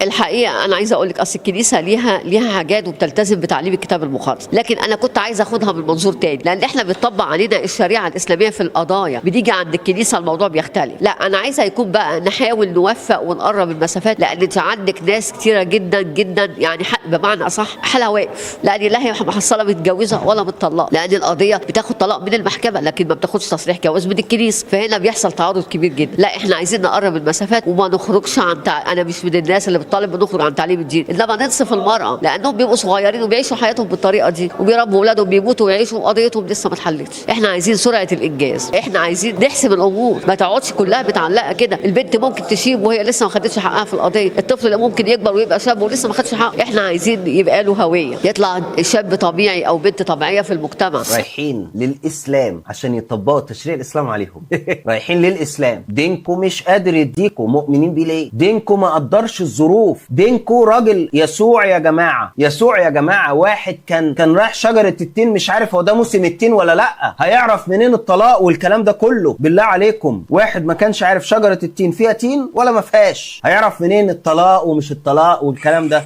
الحقيقه انا عايزه اقول لك اصل الكنيسه ليها حاجات وبتلتزم بتعليم الكتاب المقدس، لكن انا كنت عايزه اخدها من منظور تاني، لان احنا بيطبق علينا الشريعه الاسلاميه في القضايا، بنيجي عند الكنيسه الموضوع بيختلف. لا انا عايزه يكون بقى نحاول نوفق ونقرب المسافات، لان انت عندك ناس كتيره جدا جدا يعني بمعنى اصح حالها واقف، لان لا هي محصله متجوزه ولا متطلقه، لان القضيه بتاخد طلاق من المحكمه لكن ما بتاخدش تصريح جواز من الكنيسه، فهنا بيحصل تعارض كبير جدا. لا احنا عايزين نقرب المسافات وما نخرجش عن انا مش من الناس اللي بتطالب بنخرج عن تعليم الدين، انما ننصف المراه لانهم بيبقوا صغيرين وبيعيشوا حياتهم بالطريقه دي وبيربوا اولادهم بيموتوا ويعيشوا وقضيتهم لسه ما اتحلتش. احنا عايزين سرعه الانجاز، احنا عايزين نحسب الامور، ما تقعدش كلها متعلقه كده. البنت ممكن تشيب وهي لسه ما خدتش حقها في القضيه، الطفل اللي ممكن يكبر ويبقى شاب ولسه ما خدش حقه. احنا عايزين يبقى له هويه، يطلع شاب طبيعي او بنت طبيعيه في المجتمع. رايحين للاسلام عشان يطبقوا تشريع الاسلام عليهم. رايحين للاسلام، دينكم مش قادر يديكم، مؤمنين بيه ليه؟ دينكم ما قدرش الظروف، دينكم راجل يسوع يا جماعه، يسوع يا جماعه. واحد كان رايح شجره التين، مش عارف هو ده موسم التين ولا لا، هيعرف منين الطلاق والكلام ده كله؟ بالله عليكم، واحد ما كانش عارف شجره التين فيها تين ولا ما فيهاش، هيعرف منين الطلاق ومش الطلاق والكلام ده؟